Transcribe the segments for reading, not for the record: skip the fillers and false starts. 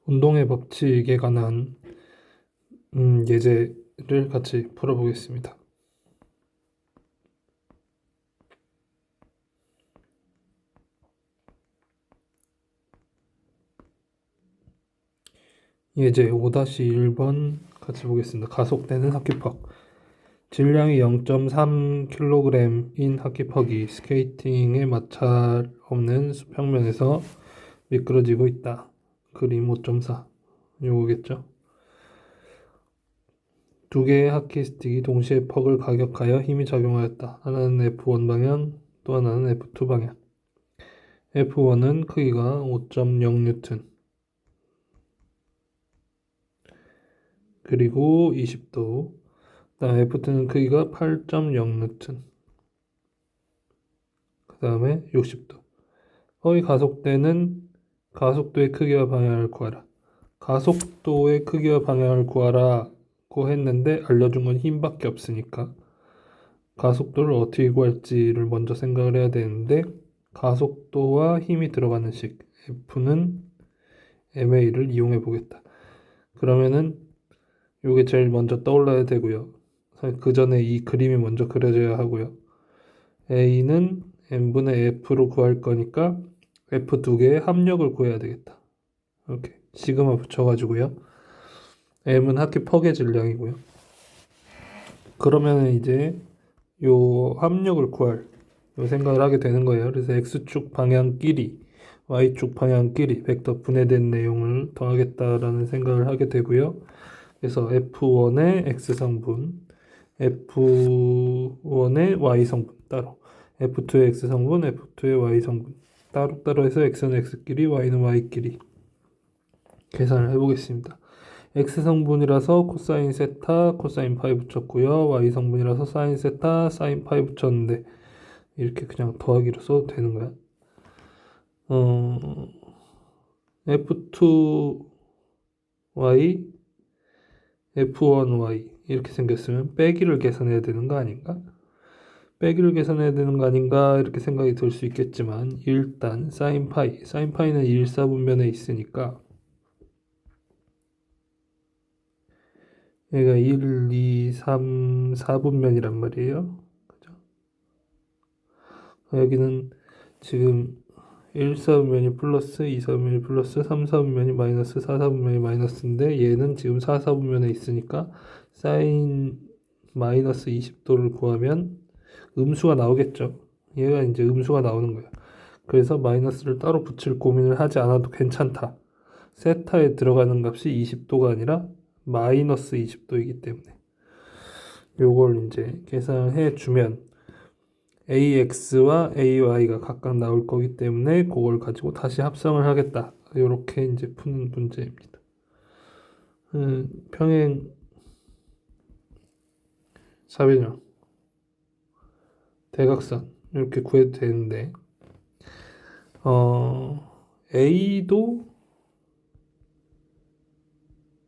운동의 법칙에 관한 예제를 같이 풀어보겠습니다. 예제 5-1번 같이 보겠습니다. 가속되는 하키퍽. 질량이 0.3kg인 하키퍽이 스케이팅의 마찰 없는 수평면에서 미끄러지고 있다. 그림 5.4 요거겠죠. 두 개의 하키 스틱이 동시에 퍽을 가격하여 힘이 작용하였다. 하나는 F1 방향, 또 하나는 F2 방향. F1은 크기가 5.0N, 그리고 20도. 그다음 F2는 크기가 8.0N, 그 다음에 60도. 퍽이 가속되는 가속도의 크기와 방향을 구하라. 가속도의 크기와 방향을 구하라고 했는데 알려준 건 힘밖에 없으니까 가속도를 어떻게 구할지를 먼저 생각을 해야 되는데, 가속도와 힘이 들어가는 식 F는 ma를 이용해 보겠다. 그러면은 요게 제일 먼저 떠올라야 되고요. 그 전에 이 그림이 먼저 그려져야 하고요. a는 n분의 f로 구할 거니까 f 두 개의 합력을 구해야 되겠다. 이렇게 시그마 붙여가지고요. m은 하키 퍽의 질량이고요. 그러면 이제 요 합력을 구할 요 생각을 하게 되는 거예요. 그래서 x축 방향끼리 y축 방향끼리 벡터 분해된 내용을 더하겠다라는 생각을 하게 되고요. 그래서 f1의 x성분, f1의 y성분 따로, f2의 x성분, f2의 y성분 따로따로 해서 x는 x끼리 y는 y끼리 계산을 해보겠습니다. x성분이라서 코사인 세타, 코사인 파이 붙였고요. y성분이라서 사인 세타, 사인 파이 붙였는데 이렇게 그냥 더하기로 써도 되는 거야. F2y, F1y 이렇게 생겼으면 빼기를 계산해야 되는 거 아닌가? 빼기를 계산해야 되는 거 아닌가 이렇게 생각이 들 수 있겠지만, 일단 사인 파이는 1사분면에 있으니까 얘가 1, 2, 3, 4분면이란 말이에요. 그죠? 여기는 지금 1사분면이 플러스, 2사분면이 플러스, 3사분면이 마이너스, 4사분면이 마이너스인데 얘는 지금 4사분면에 있으니까 사인 마이너스 20도를 구하면 음수가 나오겠죠. 얘가 이제 음수가 나오는 거예요. 그래서 마이너스를 따로 붙일 고민을 하지 않아도 괜찮다. 세타에 들어가는 값이 20도가 아니라 마이너스 20도이기 때문에 요걸 이제 계산해 주면 AX와 AY가 각각 나올 거기 때문에 그걸 가지고 다시 합성을 하겠다. 이렇게 이제 푸는 문제입니다. 평행 사변형 대각선 이렇게 구해도 되는데, A도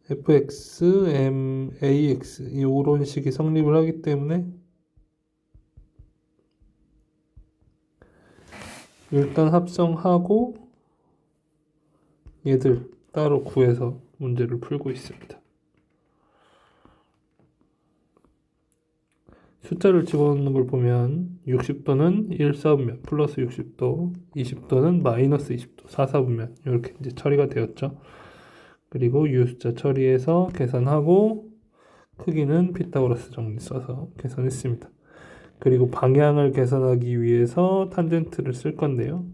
fx, m, ax 이런 식이 성립을 하기 때문에 일단 합성하고 얘들 따로 구해서 문제를 풀고 있습니다. 숫자를 집어넣는 걸 보면 60도는 1사분면 플러스 60도, 20도는 마이너스 20도 4사분면 이렇게 이제 처리가 되었죠. 그리고 U 숫자 처리해서 계산하고 크기는 피타고라스 정리 써서 계산했습니다. 그리고 방향을 계산하기 위해서 탄젠트를 쓸 건데요.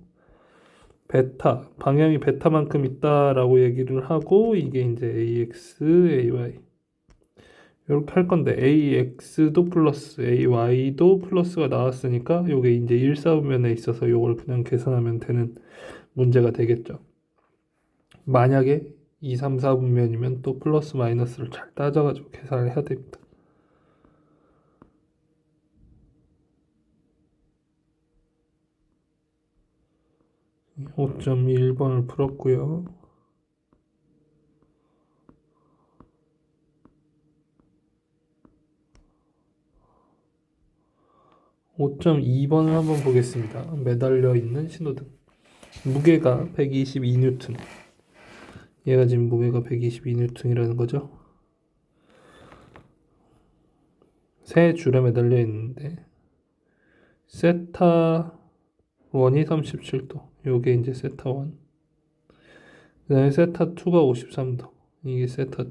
베타, 방향이 베타만큼 있다라고 얘기를 하고 이게 이제 AX, AY 이렇게 할 건데, AX도 플러스, AY도 플러스가 나왔으니까 요게 이제 1사분면에 있어서 요걸 그냥 계산하면 되는 문제가 되겠죠. 만약에 2, 3, 4분면이면 또 플러스 마이너스를 잘 따져가지고 계산을 해야 됩니다. 5.1번을 풀었고요. 5.2번을 한번 보겠습니다. 매달려 있는 신호등. 무게가 122N. 얘가 지금 무게가 122N이라는 거죠. 세 줄에 매달려 있는데 세타 1이 37도. 요게 이제 세타 1. 그 다음에 세타 2가 53도. 이게 세타 2.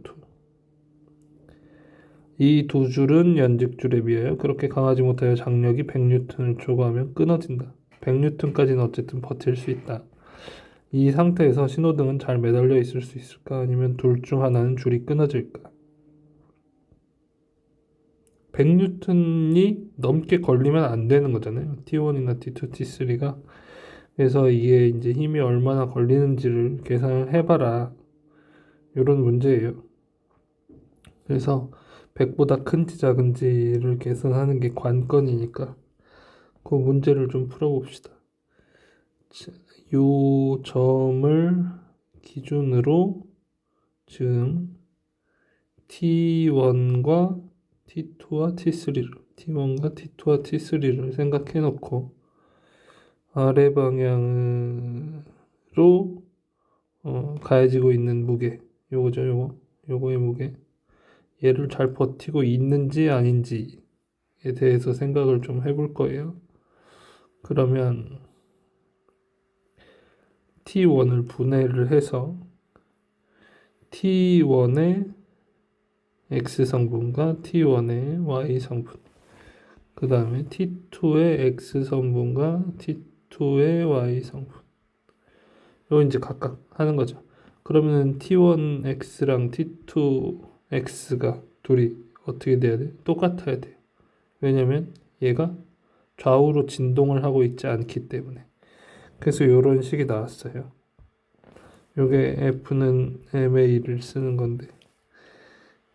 이 두 줄은 연직줄에 비하여 그렇게 강하지 못하여 장력이 100N을 초과하면 끊어진다. 100N까지는 어쨌든 버틸 수 있다. 이 상태에서 신호등은 잘 매달려 있을 수 있을까? 아니면 둘 중 하나는 줄이 끊어질까? 100N이 넘게 걸리면 안 되는 거잖아요. T1이나 T2, T3가. 그래서 이게 이제 힘이 얼마나 걸리는지를 계산을 해봐라. 이런 문제예요. 그래서 100보다 큰지 작은지를 계산하는 게 관건이니까 그 문제를 좀 풀어봅시다. 요 점을 기준으로 지금 T1과 T2와 T3를 T1과 T2와 T3를 생각해 놓고 아래 방향으로 가해지고 있는 무게 요거죠. 요거의 무게 얘를 잘 버티고 있는지 아닌지에 대해서 생각을 좀 해볼 거예요. 그러면 T1을 분해를 해서 T1의 X 성분과 T1의 Y 성분, 그 다음에 T2의 X 성분과 T2의 Y 성분, 이거 이제 각각 하는 거죠. 그러면 T1X랑 T2X가 둘이 어떻게 돼야 돼? 똑같아야 돼요. 왜냐면 얘가 좌우로 진동을 하고 있지 않기 때문에. 그래서 이런 식이 나왔어요. 요게 F는 MA를 쓰는 건데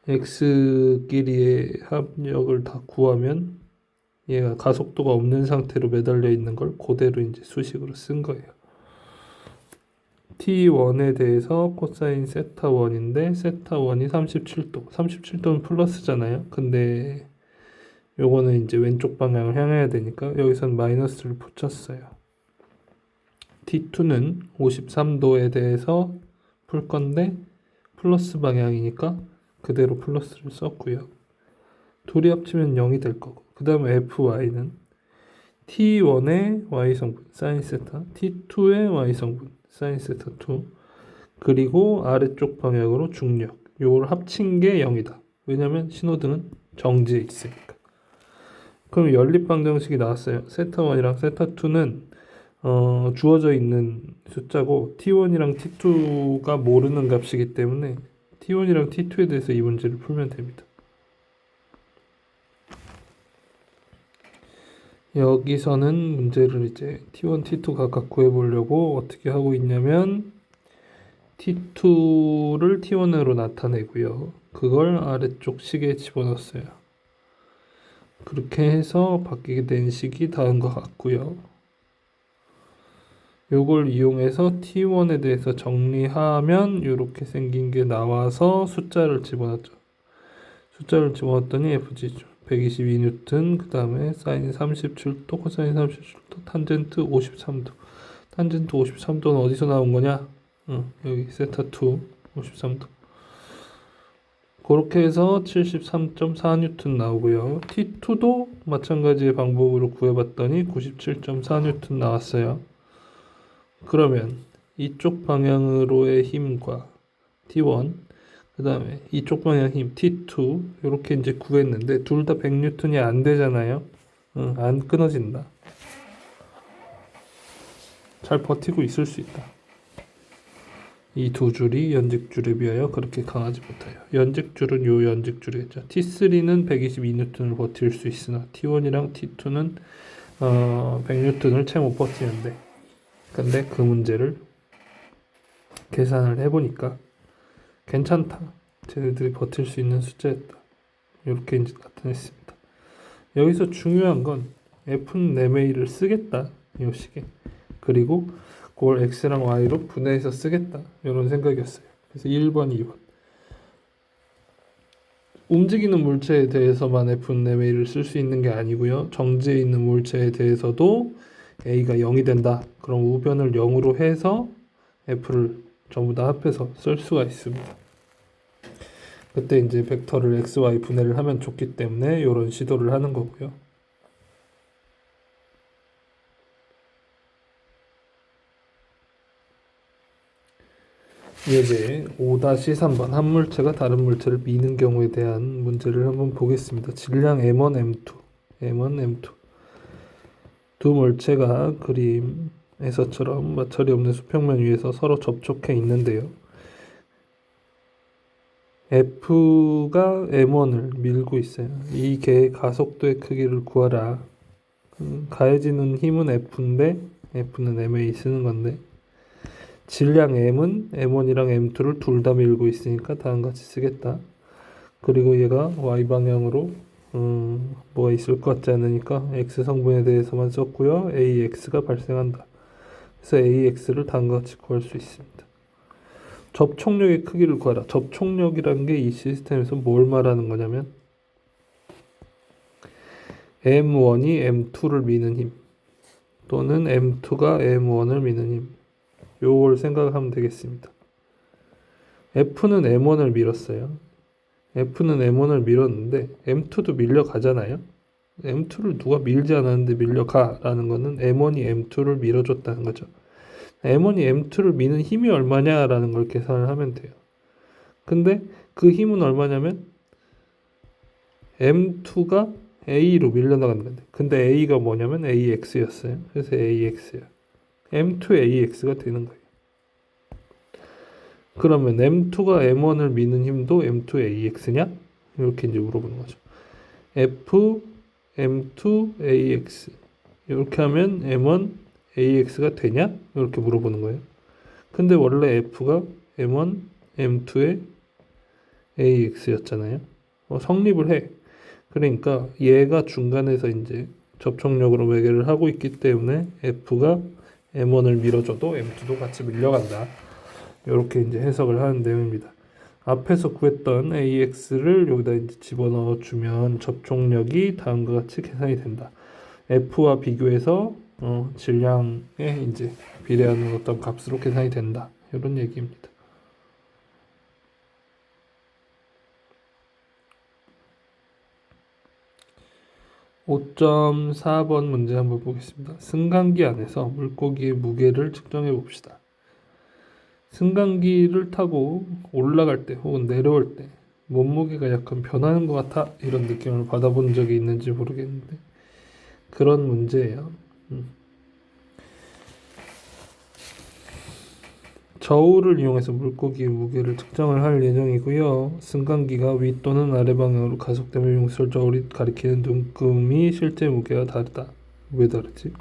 X끼리의 합력을 다 구하면 얘가 가속도가 없는 상태로 매달려 있는 걸 그대로 이제 수식으로 쓴 거예요. T1에 대해서 코사인 세타 1인데 세타 1이 37도. 37도는 플러스잖아요. 근데 요거는 이제 왼쪽 방향을 향해야 되니까 여기선 마이너스를 붙였어요. T2는 53도에 대해서 풀 건데 플러스 방향이니까 그대로 플러스를 썼고요. 둘이 합치면 0이 될 거고, 그 다음에 FY는 T1의 Y성분 사인 세타, T2의 Y성분 사인 세타 2, 그리고 아래쪽 방향으로 중력, 요걸 합친 게 0이다. 왜냐면 신호등은 정지해 있으니까. 그럼 연립 방정식이 나왔어요. 세타 1이랑 세타 2는 주어져 있는 숫자고 T1이랑 T2가 모르는 값이기 때문에 T1이랑 T2에 대해서 이 문제를 풀면 됩니다. 여기서는 문제를 이제 T1, T2 각각 구해보려고 어떻게 하고 있냐면 T2를 T1으로 나타내고요. 그걸 아래쪽 식에 집어넣었어요. 그렇게 해서 바뀌게 된 식이 다음과 같고요. 요걸 이용해서 T1에 대해서 정리하면 이렇게 생긴 게 나와서 숫자를 집어넣었죠. 숫자를 집어넣었더니 FG죠. 122N, 그 다음에 사인 37도, 코사인 37도, 탄젠트 53도. 탄젠트 53도는 어디서 나온 거냐? 여기 세타 2 53도. 그렇게 해서 73.4N 나오고요. T2도 마찬가지의 방법으로 구해봤더니 97.4N 나왔어요. 그러면 이쪽 방향으로의 힘과 T1, 그 다음에 이쪽 방향 힘 T2 이렇게 이제 구했는데 둘 다 100N이 안 되잖아요. 안 끊어진다. 잘 버티고 있을 수 있다. 이 두 줄이 연직줄에 비하여 그렇게 강하지 못해요. 연직줄은 요 연직줄이겠죠. T3는 122N을 버틸 수 있으나 T1이랑 T2는 100N을 채 못 버티는데, 근데 그 문제를 계산을 해보니까 괜찮다. 쟤네들이 버틸 수 있는 숫자였다. 이렇게 이제 나타냈습니다. 여기서 중요한 건 F는 MA를 쓰겠다. 이 식에. 그리고 그걸 X랑 Y로 분해해서 쓰겠다. 이런 생각이었어요. 그래서 1번, 2번. 움직이는 물체에 대해서만 F는 MA를 쓸 수 있는 게 아니고요. 정지해 있는 물체에 대해서도 A가 0이 된다. 그럼 우변을 0으로 해서 F를 전부 다 합해서 쓸 수가 있습니다. 그때 이제 벡터를 x, y 분해를 하면 좋기 때문에 이런 시도를 하는 거고요. 예제 5-3번 한 물체가 다른 물체를 미는 경우에 대한 문제를 한번 보겠습니다. 질량 M1, M2, M1, M2 두 물체가 그림에서처럼 마찰이 없는 수평면 위에서 서로 접촉해 있는데요. F가 M1을 밀고 있어요. 이 개의 가속도의 크기를 구하라. 가해지는 힘은 F인데 F는 MA 쓰는 건데 질량 M은 M1이랑 M2를 둘 다 밀고 있으니까 다음과 같이 쓰겠다. 그리고 얘가 Y방향으로 뭐가 있을 것 같지 않으니까 X 성분에 대해서만 썼고요. AX가 발생한다. 그래서 AX를 다음과 같이 구할 수 있습니다. 접촉력의 크기를 구하라. 접촉력이라는 게 이 시스템에서 뭘 말하는 거냐면 M1이 M2를 미는 힘 또는 M2가 M1을 미는 힘 요걸 생각하면 되겠습니다. F는 M1을 밀었어요. F는 M1을 밀었는데 M2도 밀려가잖아요. M2를 누가 밀지 않았는데 밀려가라는 거는 M1이 M2를 밀어줬다는 거죠. M1이 M2를 미는 힘이 얼마냐라는 걸 계산을 하면 돼요. 근데 그 힘은 얼마냐면 M2가 A로 밀려나가는 건데 근데 A가 뭐냐면 AX였어요. 그래서 AX야. M2 AX가 되는 거예요. 그러면 M2가 M1을 미는 힘도 M2 AX냐? 이렇게 이제 물어보는 거죠. F M2 AX 이렇게 하면 M1 AX가 되냐? 이렇게 물어보는 거예요. 근데 원래 F가 M1 M2의 AX였잖아요. 성립을 해. 그러니까 얘가 중간에서 이제 접촉력으로 매개를 하고 있기 때문에 F가 M1을 밀어줘도 M2도 같이 밀려간다. 이렇게 이제 해석을 하는 내용입니다. 앞에서 구했던 AX를 여기다 이제 집어넣어 주면 접촉력이 다음과 같이 계산이 된다. F와 비교해서 질량에 이제 비례하는 어떤 값으로 계산이 된다. 이런 얘기입니다. 5.4번 문제 한번 보겠습니다. 승강기 안에서 물고기의 무게를 측정해 봅시다. 승강기를 타고 올라갈 때 혹은 내려올 때 몸무게가 약간 변하는 것 같아 이런 느낌을 받아본 적이 있는지 모르겠는데 그런 문제예요. 저울을 이용해서 물고기의 무게를 측정을 할 예정이고요. 승강기가 위 또는 아래 방향으로 가속되면 용설 저울이 가리키는 눈금이 실제 무게와 다르다. 왜 다르지?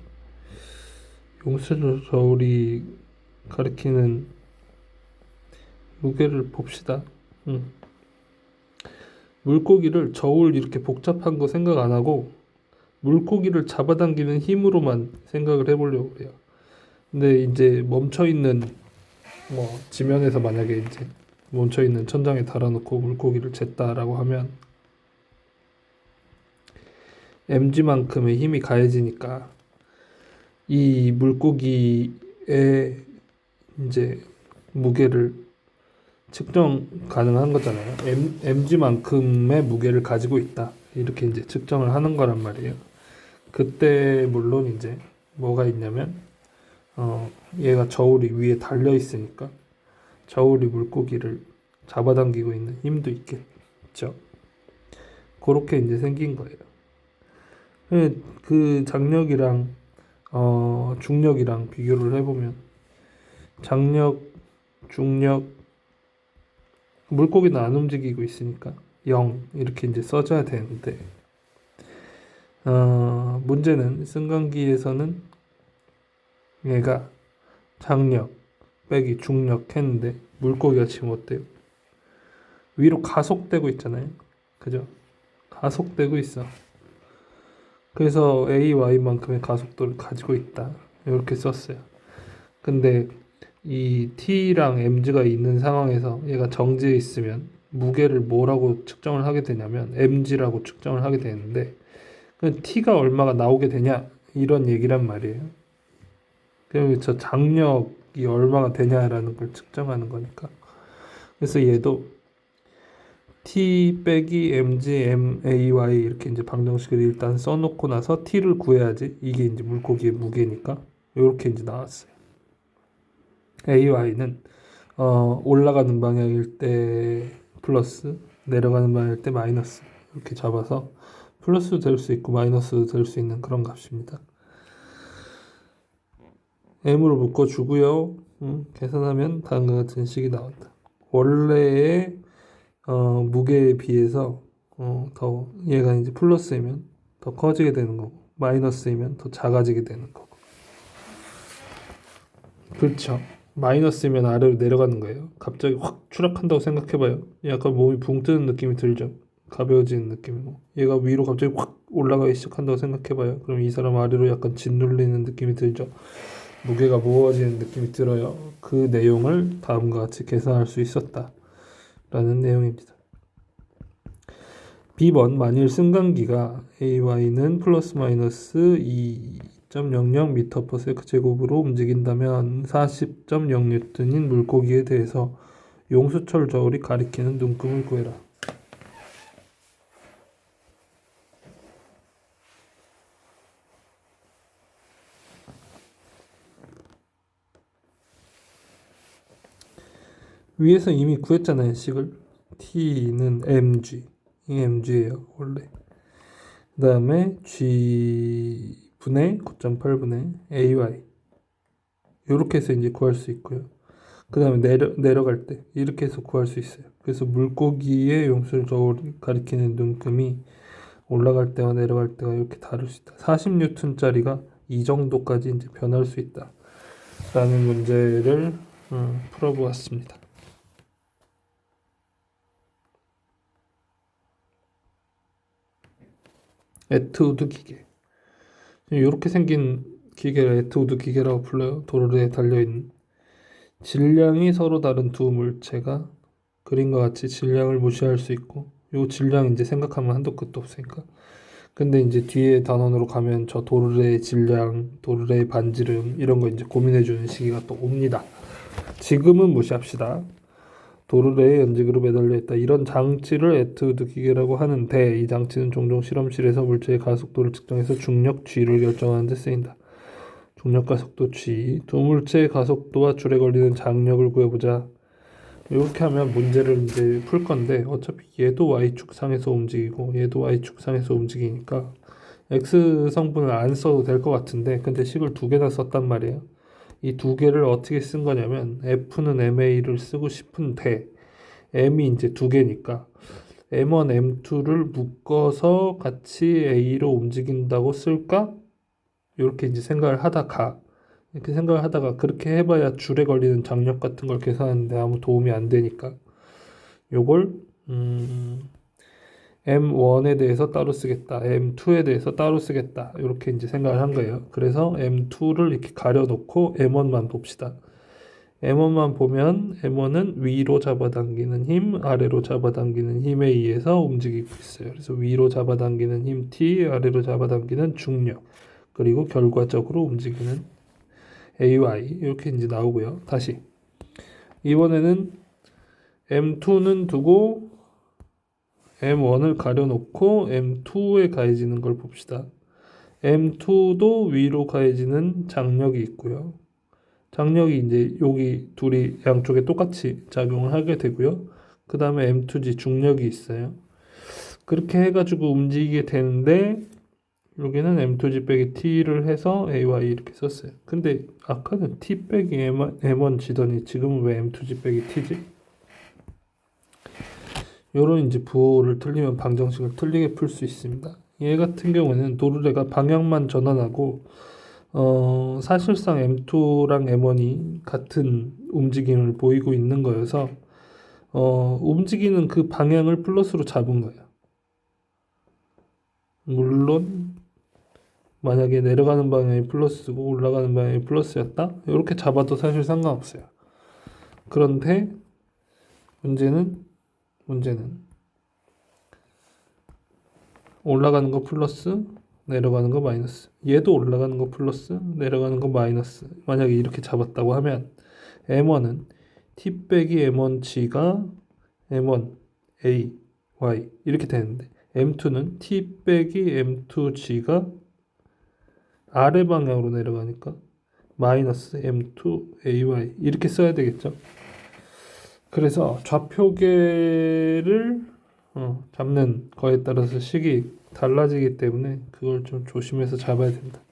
용설 저울이 가리키는 무게를 봅시다. 물고기를 저울 이렇게 복잡한 거 생각 안 하고 물고기를 잡아당기는 힘으로만 생각을 해보려고 해요. 근데 이제 멈춰있는 지면에서 만약에 이제 멈춰있는 천장에 달아놓고 물고기를 쟀다라고 하면 mg만큼의 힘이 가해지니까 이 물고기의 이제 무게를 측정 가능한 거잖아요. mg만큼의 무게를 가지고 있다. 이렇게 이제 측정을 하는 거란 말이에요. 그때 물론 이제 뭐가 있냐면 얘가 저울이 위에 달려 있으니까 저울이 물고기를 잡아당기고 있는 힘도 있겠죠. 그렇게 이제 생긴 거예요. 그 장력이랑 중력이랑 비교를 해보면 장력, 중력 물고기는 안 움직이고 있으니까 0 이렇게 이제 써줘야 되는데 문제는 승강기에서는 얘가 장력 빼기 중력 했는데 물고기가 지금 어때요? 위로 가속되고 있잖아요. 그죠? 가속되고 있어. 그래서 AY만큼의 가속도를 가지고 있다. 이렇게 썼어요. 근데 이 T랑 mg가 있는 상황에서 얘가 정지해 있으면 무게를 뭐라고 측정을 하게 되냐면 mg라고 측정을 하게 되는데 T가 얼마가 나오게 되냐 이런 얘기란 말이에요. 그럼 저 장력 방정식이 얼마가 되냐라는 걸 측정하는 거니까. 그래서 얘도 t 빼기 mg may 이렇게 이제 방정식을 일단 써놓고 나서 t를 구해야지. 이게 이제 물고기의 무게니까 이렇게 이제 나왔어요. ay는 올라가는 방향일 때 플러스, 내려가는 방향일 때 마이너스 이렇게 잡아서 플러스도 될 수 있고 마이너스도 될 수 있는 그런 값입니다. m으로 묶어주고요. 계산하면 다음과 같은 식이 나온다. 원래의 무게에 비해서 더 얘가 이제 플러스이면 더 커지게 되는 거고 마이너스이면 더 작아지게 되는 거고. 그렇죠. 마이너스면 아래로 내려가는 거예요. 갑자기 확 추락한다고 생각해봐요. 약간 몸이 붕 뜨는 느낌이 들죠. 가벼워지는 느낌이고. 얘가 위로 갑자기 확 올라가기 시작한다고 생각해봐요. 그럼 이 사람 아래로 약간 짓눌리는 느낌이 들죠. 무게가 무거워지는 느낌이 들어요. 그 내용을 다음과 같이 계산할 수 있었다 라는 내용입니다. B번 만일 승강기가 AY는 플러스 마이너스 2.00m/s 제곱으로 움직인다면 40.0N인 물고기에 대해서 용수철 저울이 가리키는 눈금을 구해라. 위에서 이미 구했잖아요. 식을. T는 mg. 이 mg예요. 원래. 그 다음에 G분의 9.8분의 AY 이렇게 해서 이제 구할 수 있고요. 그 다음에 내려갈 때 이렇게 해서 구할 수 있어요. 그래서 물고기의 용수를 저울 가리키는 눈금이 올라갈 때와 내려갈 때가 이렇게 다를 수 있다. 40N짜리가 이 정도까지 이제 변할 수 있다. 라는 문제를 풀어보았습니다. 에트우드 기계. 이렇게 생긴 기계를 에트우드 기계라고 불러요. 도로에 달려있는. 질량이 서로 다른 두 물체가 그림과 같이 질량을 무시할 수 있고, 요 질량 이제 생각하면 한도 끝도 없으니까. 근데 이제 뒤에 단원으로 가면 저 도르래의 질량, 도르래의 반지름 이런 거 이제 고민해주는 시기가 또 옵니다. 지금은 무시합시다. 도르래의 연직으로 매달려 있다. 이런 장치를 에트우드 기계라고 하는데 이 장치는 종종 실험실에서 물체의 가속도를 측정해서 중력 G를 결정하는 데 쓰인다. 중력과 속도 G, 두 물체의 가속도와 줄에 걸리는 장력을 구해보자. 이렇게 하면 문제를 이제 풀 건데 어차피 얘도 Y축상에서 움직이고 얘도 Y축상에서 움직이니까 X 성분을 안 써도 될 것 같은데 근데 식을 두 개나 썼단 말이에요. 이 두 개를 어떻게 쓴 거냐면 F는 MA를 쓰고 싶은데 M이 이제 두 개니까 M1, M2를 묶어서 같이 A로 움직인다고 쓸까? 이렇게 이제 생각을 하다가 이렇게 생각을 하다가 그렇게 해봐야 줄에 걸리는 장력 같은 걸 계산하는데 아무 도움이 안 되니까 요걸 M1에 대해서 따로 쓰겠다, M2에 대해서 따로 쓰겠다 이렇게 이제 생각을 한 거예요. 그래서 M2를 이렇게 가려놓고 M1만 봅시다. M1만 보면 M1은 위로 잡아당기는 힘, 아래로 잡아당기는 힘에 의해서 움직이고 있어요. 그래서 위로 잡아당기는 힘 T, 아래로 잡아당기는 중력, 그리고 결과적으로 움직이는 AY 이렇게 이제 나오고요. 다시 이번에는 M2는 두고 M1을 가려놓고 M2에 가해지는 걸 봅시다. M2도 위로 가해지는 장력이 있고요. 장력이 이제 여기 둘이 양쪽에 똑같이 작용을 하게 되고요. 그 다음에 M2G 중력이 있어요. 그렇게 해가지고 움직이게 되는데 여기는 M2G 빼기 T를 해서 AY 이렇게 썼어요. 근데 아까는 T 빼기 M1 지더니 지금은 왜 M2G 빼기 T지? 요런 이제 부호를 틀리면 방정식을 틀리게 풀 수 있습니다. 얘 같은 경우는 도르래가 방향만 전환하고 사실상 M2랑 M1이 같은 움직임을 보이고 있는 거여서 움직이는 그 방향을 플러스로 잡은 거예요. 물론 만약에 내려가는 방향이 플러스고 올라가는 방향이 플러스였다? 이렇게 잡아도 사실 상관없어요. 그런데 문제는 올라가는 거 플러스 내려가는 거 마이너스, 얘도 올라가는 거 플러스 내려가는 거 마이너스. 만약에 이렇게 잡았다고 하면 M1은 T 빼기 M1G가 M1 A Y 이렇게 되는데 M2는 T 빼기 M2G가 아래 방향으로 내려가니까 마이너스 M2 AY 이렇게 써야 되겠죠. 그래서 좌표계를 잡는 거에 따라서 식이 달라지기 때문에 그걸 좀 조심해서 잡아야 된다.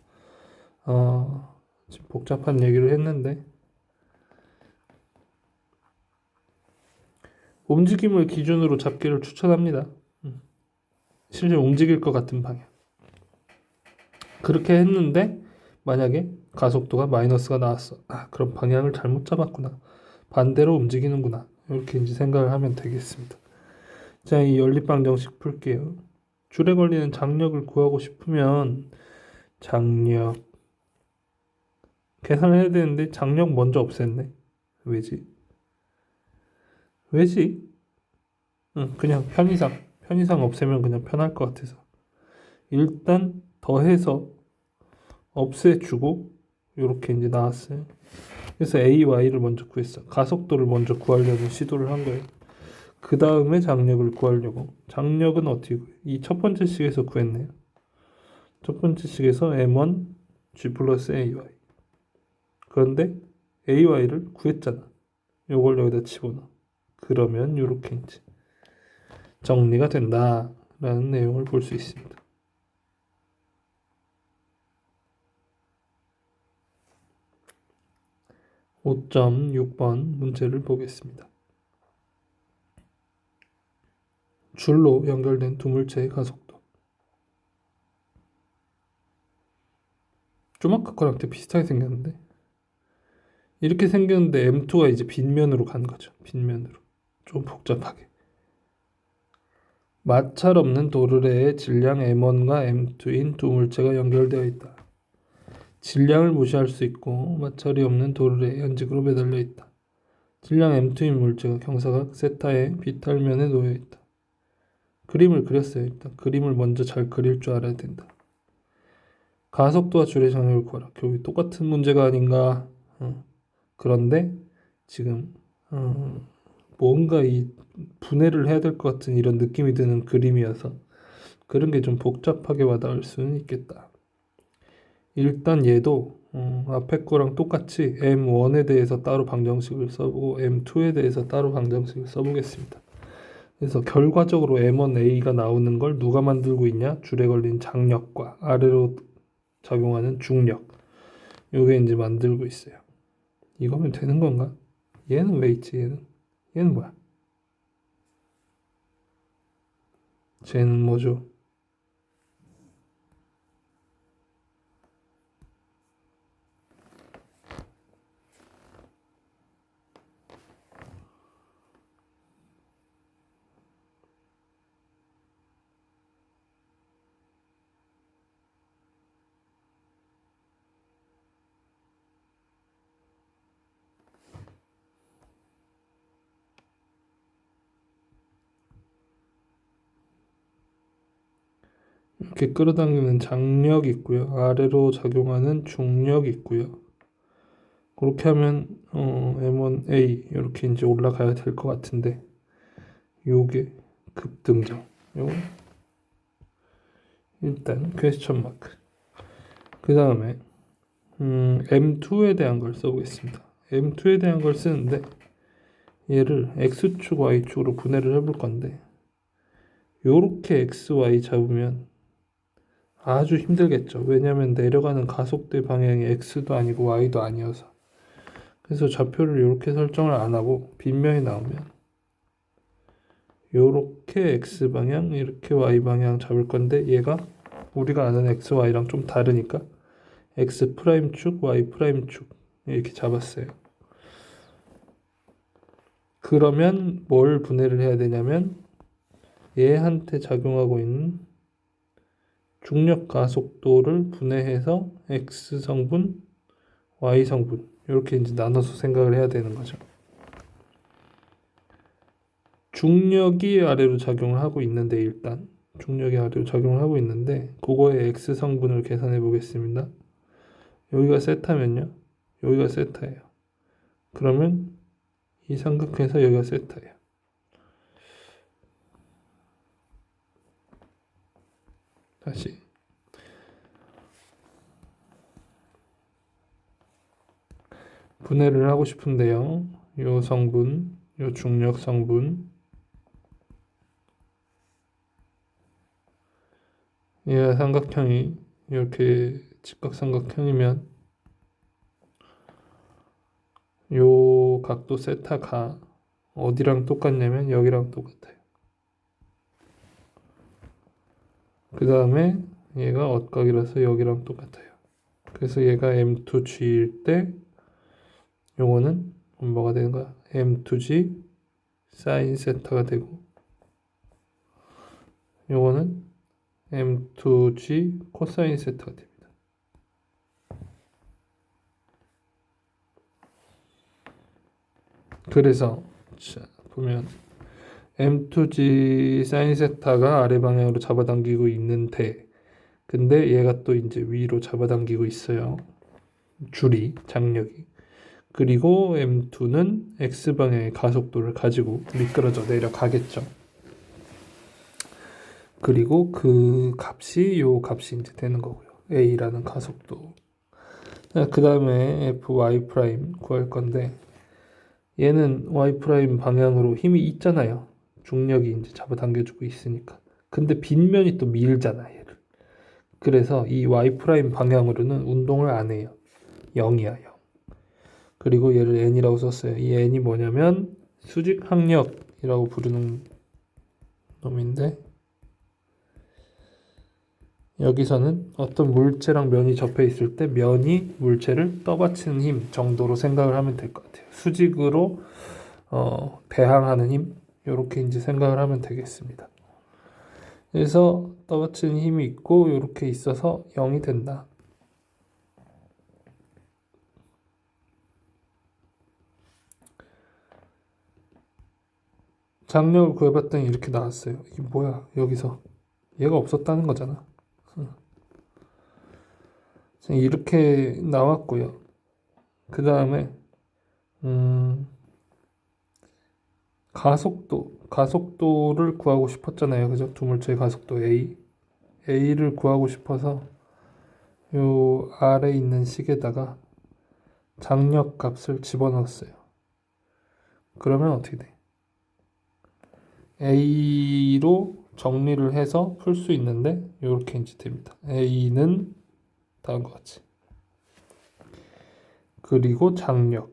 지금 복잡한 얘기를 했는데 움직임을 기준으로 잡기를 추천합니다. 실제로 움직일 것 같은 방향. 그렇게 했는데 만약에 가속도가 마이너스가 나왔어. 그럼 방향을 잘못 잡았구나. 반대로 움직이는구나. 이렇게 이제 생각을 하면 되겠습니다. 자, 이 연립방정식 풀게요. 줄에 걸리는 장력을 구하고 싶으면 장력 계산을 해야 되는데 장력 먼저 없앴네. 왜지? 그냥 편의상 없애면 그냥 편할 것 같아서 일단 더해서 없애주고 이렇게 이제 나왔어요. 그래서 AY를 먼저 구했어. 가속도를 먼저 구하려고 시도를 한 거예요. 그 다음에 장력을 구하려고. 장력은 어떻게 구해? 이 첫 번째 식에서 구했네요. 첫 번째 식에서 M1 G 플러스 AY. 그런데 AY를 구했잖아. 요걸 여기다 집어넣어. 그러면 이렇게 이제 정리가 된다라는 내용을 볼 수 있습니다. 5.6번 문제를 보겠습니다. 줄로 연결된 두 물체의 가속도. 좀 아까 거랑 되게 비슷하게 생겼는데 이렇게 생겼는데 M2가 이제 빗면으로 간 거죠. 빗면으로. 좀 복잡하게. 마찰 없는 도르래에 질량 M1과 M2인 두 물체가 연결되어 있다. 질량을 무시할 수 있고 마찰이 없는 도르래에 연직으로 매달려 있다. 질량 M2인 물체가 경사각 세타의 비탈면에 놓여 있다. 그림을 그렸어요. 일단 그림을 먼저 잘 그릴 줄 알아야 된다. 가속도와 줄의 장력을 구하라. 결국 똑같은 문제가 아닌가. 그런데 지금 뭔가 이 분해를 해야 될 것 같은 이런 느낌이 드는 그림이어서 그런 게 좀 복잡하게 와닿을 수는 있겠다. 일단 얘도 앞에 거랑 똑같이 M1에 대해서 따로 방정식을 써보고 M2에 대해서 따로 방정식을 써보겠습니다. 그래서 결과적으로 M1A가 나오는 걸 누가 만들고 있냐? 줄에 걸린 장력과 아래로 작용하는 중력. 요게 이제 만들고 있어요. 이거면 되는 건가? 얘는 왜 있지? 얘는 뭐야? 쟤는 뭐죠? 이렇게 끌어당기는 장력 있고요. 아래로 작용하는 중력 있고요. 그렇게 하면 M1A 이렇게 이제 올라가야 될 것 같은데 요게 급등정. 요거 일단 퀘스천 마크. 그 다음에 M2에 대한 걸 써보겠습니다. M2에 대한 걸 쓰는데 얘를 X축, Y축으로 분해를 해볼 건데 요렇게 X, Y 잡으면 아주 힘들겠죠. 왜냐하면 내려가는 가속도의 방향이 X도 아니고 Y도 아니어서. 그래서 좌표를 이렇게 설정을 안 하고 빗면이 나오면 요렇게 X방향, 이렇게 Y방향 잡을 건데 얘가 우리가 아는 X, Y랑 좀 다르니까 X 프라임축, Y 프라임축 이렇게 잡았어요. 그러면 뭘 분해를 해야 되냐면 얘한테 작용하고 있는 중력 가속도를 분해해서 X 성분, Y 성분 이렇게 이제 나눠서 생각을 해야 되는 거죠. 중력이 아래로 작용을 하고 있는데 일단 중력이 아래로 작용을 하고 있는데 그거의 X 성분을 계산해 보겠습니다. 여기가 세타면요. 여기가 세타예요. 그러면 이 삼각형에서 여기가 세타예요. 다시 분해를 하고 싶은데요. 요 성분, 요 중력 성분, 얘가 삼각형이 이렇게 직각삼각형이면 요 각도 세타가 어디랑 똑같냐면 여기랑 똑같아요. 그 다음에 얘가 엇각이라서 여기랑 똑같아요. 그래서 얘가 M2G일 때 요거는 뭐가 되는 거야? M2G 사인 세타가 되고 요거는 M2G 코사인 세타가 됩니다. 그래서 자, 보면 M2G 사인 세타가 아래 방향으로 잡아당기고 있는데 근데 얘가 또 이제 위로 잡아당기고 있어요. 줄이 장력이. 그리고 M2는 X방향의 가속도를 가지고 미끄러져 내려가겠죠. 그리고 그 값이 요 값이 이제 되는 거고요. A라는 가속도. 그 다음에 Fy' 구할 건데 얘는 Y' 방향으로 힘이 있잖아요. 중력이 이제 잡아당겨주고 있으니까. 근데 빗면이 또 밀잖아 얘를. 그래서 이 Y' 방향으로는 운동을 안 해요. 0이야 0. 그리고 얘를 N이라고 썼어요. 이 N이 뭐냐면 수직 항력이라고 부르는 놈인데 여기서는 어떤 물체랑 면이 접해 있을 때 면이 물체를 떠받치는 힘 정도로 생각을 하면 될 것 같아요. 수직으로 배항하는 힘 이렇게 이제 생각을 하면 되겠습니다. 그래서 떠받치는 힘이 있고 이렇게 있어서 0이 된다. 장력을 구해봤더니 이렇게 나왔어요. 이게 뭐야? 여기서 얘가 없었다는 거잖아. 이렇게 나왔고요. 그 다음에 가속도를 구하고 싶었잖아요. 그죠? 두 물체의 가속도 A를 구하고 싶어서 요 아래 있는 식에다가 장력 값을 집어넣었어요. 그러면 어떻게 돼? A로 정리를 해서 풀 수 있는데 이렇게 이제 됩니다. A는 다음과 같이. 그리고 장력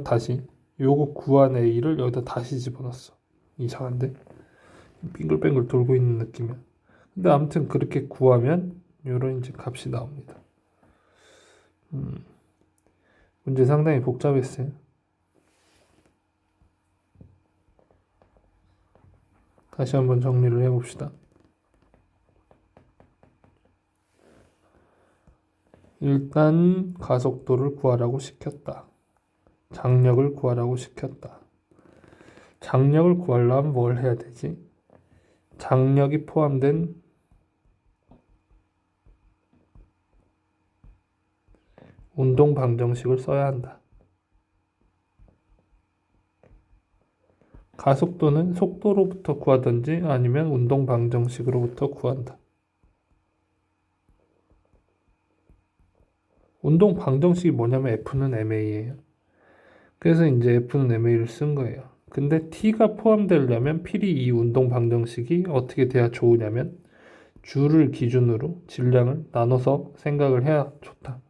다시 요거 구한 A를 여기다 다시 집어넣었어. 이상한데? 빙글빙글 돌고 있는 느낌이야. 근데 아무튼 그렇게 구하면 요런 이제 값이 나옵니다. 문제 상당히 복잡했어요. 다시 한번 정리를 해봅시다. 일단 가속도를 구하라고 시켰다. 장력을 구하라고 시켰다. 장력을 구하려면 뭘 해야 되지? 장력이 포함된 운동 방정식을 써야 한다. 가속도는 속도로부터 구하든지 아니면 운동 방정식으로부터 구한다. 운동 방정식이 뭐냐면 F는 ma예요. 그래서 이제 F는 ma를 쓴 거예요. 근데 T가 포함되려면 필히 이 운동 방정식이 어떻게 돼야 좋으냐면 줄을 기준으로 질량을 나눠서 생각을 해야 좋다.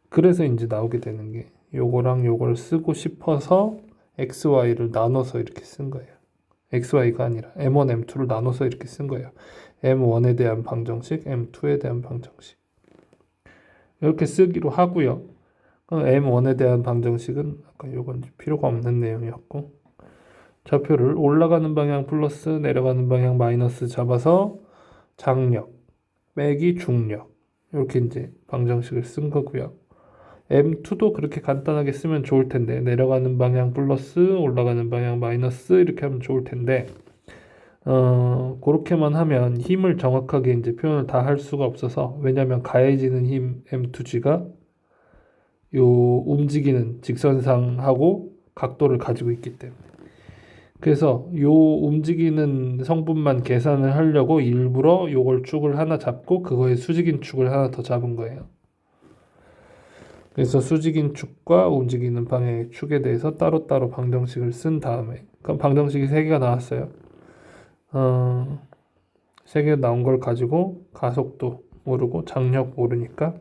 그래서 이제 나오게 되는 게 요거랑 요걸 쓰고 싶어서 XY를 나눠서 이렇게 쓴 거예요. XY가 아니라 M1, M2를 나눠서 이렇게 쓴 거예요. M1에 대한 방정식, M2에 대한 방정식. 이렇게 쓰기로 하고요. M1에 대한 방정식은 아까 요건 필요가 없는 내용이었고 좌표를 올라가는 방향 플러스 내려가는 방향 마이너스 잡아서 장력 빼기 중력 이렇게 이제 방정식을 쓴 거고요. M2도 그렇게 간단하게 쓰면 좋을 텐데 내려가는 방향 플러스 올라가는 방향 마이너스 이렇게 하면 좋을 텐데 그렇게만 하면 힘을 정확하게 이제 표현을 다 할 수가 없어서 왜냐하면 가해지는 힘 M2G가 요 움직이는 직선상하고 각도를 가지고 있기 때문에. 그래서 요 움직이는 성분만 계산을 하려고 일부러 요걸 축을 하나 잡고 그거에 수직인 축을 하나 더 잡은 거예요. 그래서 수직인 축과 움직이는 방향의 축에 대해서 따로따로 방정식을 쓴 다음에, 그럼 방정식이 3개가 나왔어요. 3개 나온 걸 가지고 가속도 모르고 장력 모르니까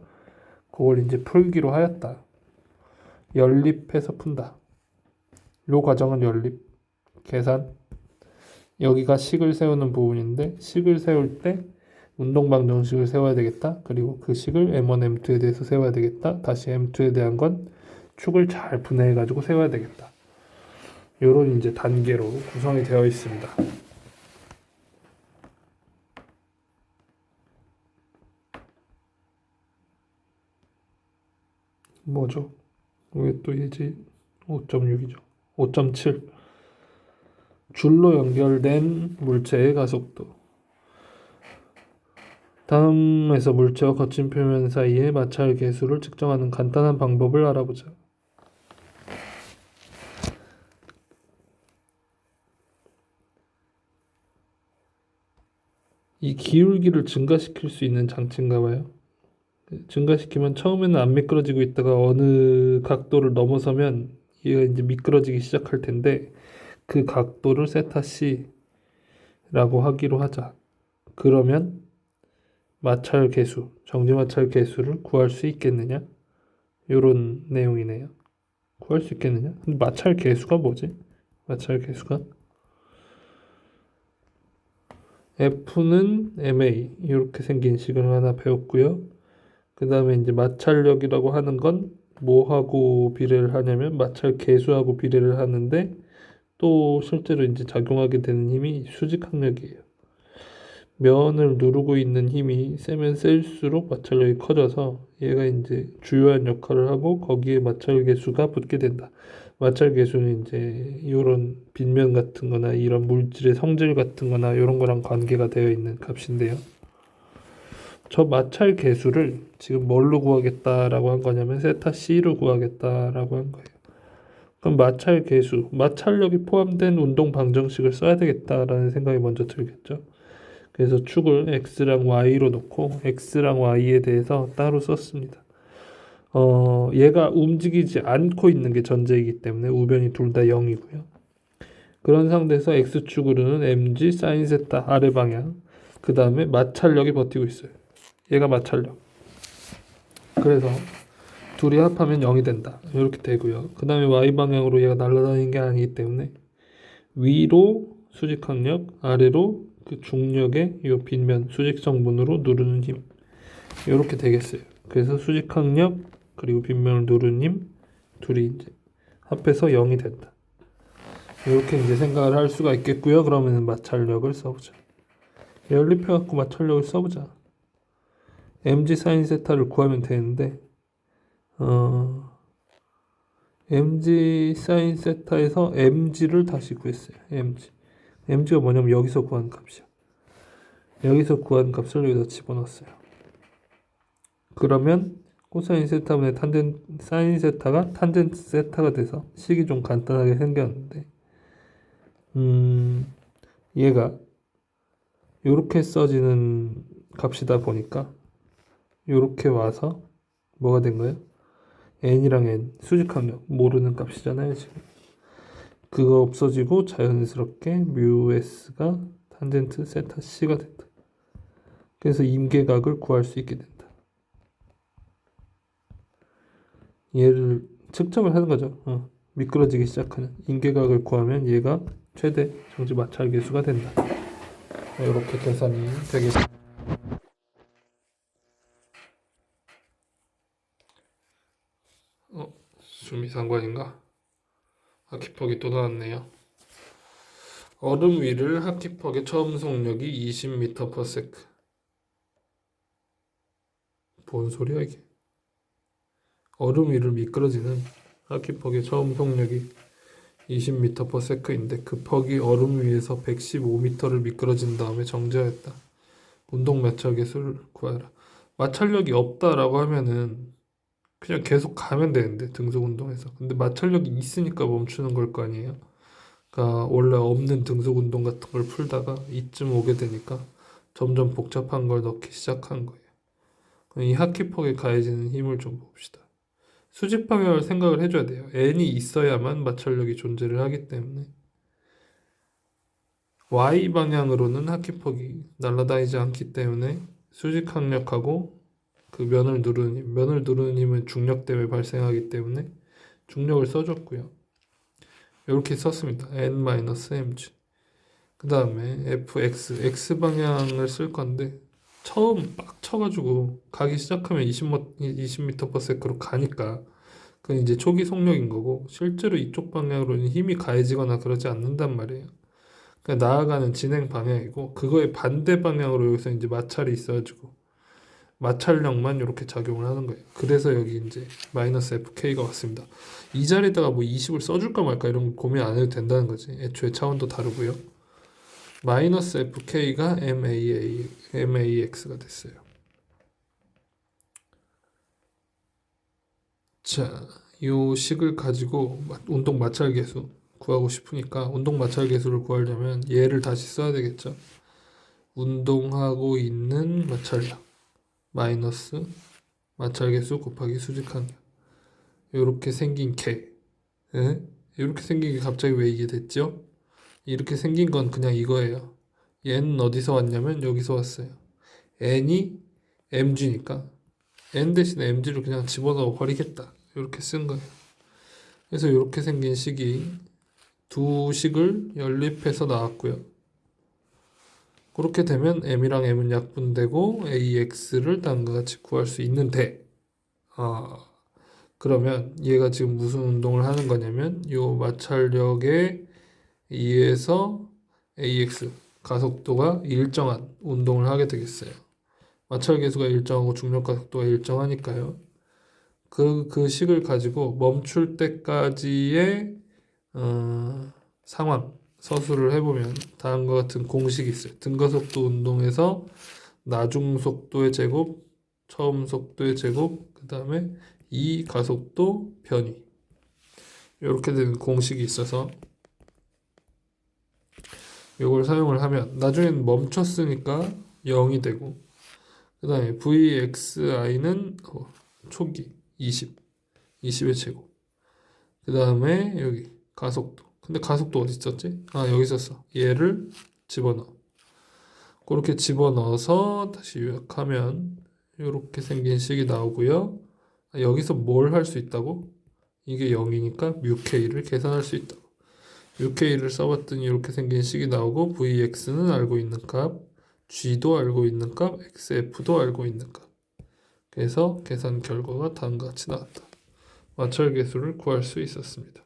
그걸 이제 풀기로 하였다. 연립해서 푼다. 요 과정은 연립, 계산. 여기가 식을 세우는 부분인데 식을 세울 때 운동 방정식을 세워야 되겠다. 그리고 그 식을 M1, M2에 대해서 세워야 되겠다. 다시 M2에 대한 건 축을 잘 분해해 가지고 세워야 되겠다. 요런 이제 단계로 구성이 되어 있습니다. 뭐죠? 왜 또 얘지? 5.6이죠. 5.7. 줄로 연결된 물체의 가속도. 다음에서 물체와 거친 표면 사이의 마찰 계수를 측정하는 간단한 방법을 알아보자. 이 기울기를 증가시킬 수 있는 장치인가 봐요. 증가시키면 처음에는 안 미끄러지고 있다가 어느 각도를 넘어서면 얘가 이제 미끄러지기 시작할 텐데 그 각도를 세타 C라고 하기로 하자. 그러면 마찰 계수, 정지 마찰 계수를 구할 수 있겠느냐? 요런 내용이네요. 구할 수 있겠느냐? 근데 마찰 계수가 뭐지? 마찰 계수가 F는 MA 이렇게 생긴 식을 하나 배웠고요. 그 다음에 이제 마찰력이라고 하는 건 뭐하고 비례를 하냐면 마찰 계수하고 비례를 하는데 또 실제로 이제 작용하게 되는 힘이 수직항력이에요. 면을 누르고 있는 힘이 세면 셀수록 마찰력이 커져서 얘가 이제 주요한 역할을 하고 거기에 마찰 계수가 붙게 된다. 마찰 계수는 이제 이런 빗면 같은 거나 이런 물질의 성질 같은 거나 이런 거랑 관계가 되어 있는 값인데요. 저 마찰 계수를 지금 뭘로 구하겠다라고 한 거냐면 세타 C로 구하겠다라고 한 거예요. 그럼 마찰 계수, 마찰력이 포함된 운동 방정식을 써야 되겠다라는 생각이 먼저 들겠죠. 그래서 축을 X랑 Y로 놓고 X랑 Y에 대해서 따로 썼습니다. 얘가 움직이지 않고 있는 게 전제이기 때문에 우변이 둘 다 0이고요. 그런 상태에서 X축으로는 mg sin 세타 아래 방향, 그 다음에 마찰력이 버티고 있어요. 얘가 마찰력. 그래서 둘이 합하면 0이 된다. 이렇게 되고요. 그 다음에 Y방향으로 얘가 날아다니는 게 아니기 때문에 위로 수직항력, 아래로 그 중력의 이 빗면 수직성분으로 누르는 힘. 이렇게 되겠어요. 그래서 수직항력 그리고 빗면을 누르는 힘 둘이 이제 합해서 0이 된다. 이렇게 이제 생각을 할 수가 있겠고요. 그러면 마찰력을 써보자. 연립해갖고 마찰력을 써보자. mg sin 세타를 구하면 되는데 mg sin 세타에서 mg를 다시 구했어요. mg가 뭐냐면 여기서 구한 값이야. 여기서 구한 값을 여기다 집어넣었어요. 그러면 코사인 세타분의 탄젠 사인 세타가 탄젠트 세타가 돼서 식이 좀 간단하게 생겼는데 얘가 이렇게 써지는 값이다 보니까 이렇게 와서 뭐가 된 거예요? n이랑 n 수직항력 모르는 값이잖아요 지금. 그거 없어지고 자연스럽게 뮤 s가 탄젠트 세타 c가 된다. 그래서 임계각을 구할 수 있게 된다. 얘를 측정을 하는 거죠. 미끄러지기 시작하는 임계각을 구하면 얘가 최대 정지 마찰 계수가 된다. 이렇게 계산이 되겠습니다. 수미상관인가? 하키퍽이 또 나왔네요. 얼음 위를 하키퍽의 처음 속력이 20m/s. 뭔 소리야 이게? 얼음 위를 미끄러지는 하키퍽의 처음 속력이 20m/s인데 그 퍽이 얼음 위에서 115m를 미끄러진 다음에 정지하였다. 운동 마찰 계수를 구하라. 마찰력이 없다라고 하면은 그냥 계속 가면 되는데 등속 운동에서. 근데 마찰력이 있으니까 멈추는 걸 거 아니에요. 그러니까 원래 없는 등속 운동 같은 걸 풀다가 이쯤 오게 되니까 점점 복잡한 걸 넣기 시작한 거예요. 이 하키폭에 가해지는 힘을 좀 봅시다. 수직 방향을 생각을 해줘야 돼요. n이 있어야만 마찰력이 존재를 하기 때문에 y 방향으로는 하키폭이 날아다니지 않기 때문에 수직 항력하고 그 면을 누르는 힘은 중력 때문에 발생하기 때문에 중력을 써줬고요. 이렇게 썼습니다. n-mg. 그 다음에 fx, x 방향을 쓸 건데 처음 빡 쳐가지고 가기 시작하면 20m/s로 가니까 그건 이제 초기 속력인 거고 실제로 이쪽 방향으로는 힘이 가해지거나 그러지 않는단 말이에요. 그냥 나아가는 진행 방향이고 그거의 반대 방향으로 여기서 이제 마찰이 있어가지고 마찰력만 이렇게 작용을 하는 거예요. 그래서 여기 이제 마이너스 FK가 왔습니다. 이 자리에다가 뭐 20을 써줄까 말까 이런 거 고민 안 해도 된다는 거지. 애초에 차원도 다르고요. 마이너스 FK가 MAX가 됐어요. 자, 이 식을 가지고 운동 마찰 계수 구하고 싶으니까 운동 마찰 계수를 구하려면 얘를 다시 써야 되겠죠. 운동하고 있는 마찰력 마이너스 마찰 계수 곱하기 수직항력. 이렇게 생긴 K. 예? 이렇게 생긴 게 갑자기 왜 이게 됐죠? 이렇게 생긴 건 그냥 이거예요. 얘는 어디서 왔냐면 여기서 왔어요. n이 mg니까 n 대신에 mg를 그냥 집어넣어 버리겠다. 이렇게 쓴 거예요. 그래서 이렇게 생긴 식이 두 식을 연립해서 나왔고요. 그렇게 되면 m이랑 m은 약분되고 ax를 다음과 같이 구할 수 있는데 그러면 얘가 지금 무슨 운동을 하는 거냐면 이 마찰력에 의해서 ax 가속도가 일정한 운동을 하게 되겠어요. 마찰 계수가 일정하고 중력 가속도가 일정하니까요. 그 식을 가지고 멈출 때까지의 상황 서술을 해보면 다음과 같은 공식이 있어요. 등가속도 운동에서 나중 속도의 제곱, 처음 속도의 제곱, 그 다음에 이 가속도 변이 이렇게 되는 공식이 있어서 이걸 사용을 하면 나중에는 멈췄으니까 0이 되고 그 다음에 VXI는 초기 20의 제곱 그 다음에 여기 가속도 근데 가속도 어디 있었지? 여기 있었어. 얘를 집어넣어. 그렇게 집어넣어서 다시 요약하면 이렇게 생긴 식이 나오고요. 여기서 뭘 할 수 있다고? 이게 0이니까 뮤K를 계산할 수 있다고. 뮤K를 써봤더니 이렇게 생긴 식이 나오고 VX는 알고 있는 값, G도 알고 있는 값, XF도 알고 있는 값. 그래서 계산 결과가 다음과 같이 나왔다. 마찰 계수를 구할 수 있었습니다.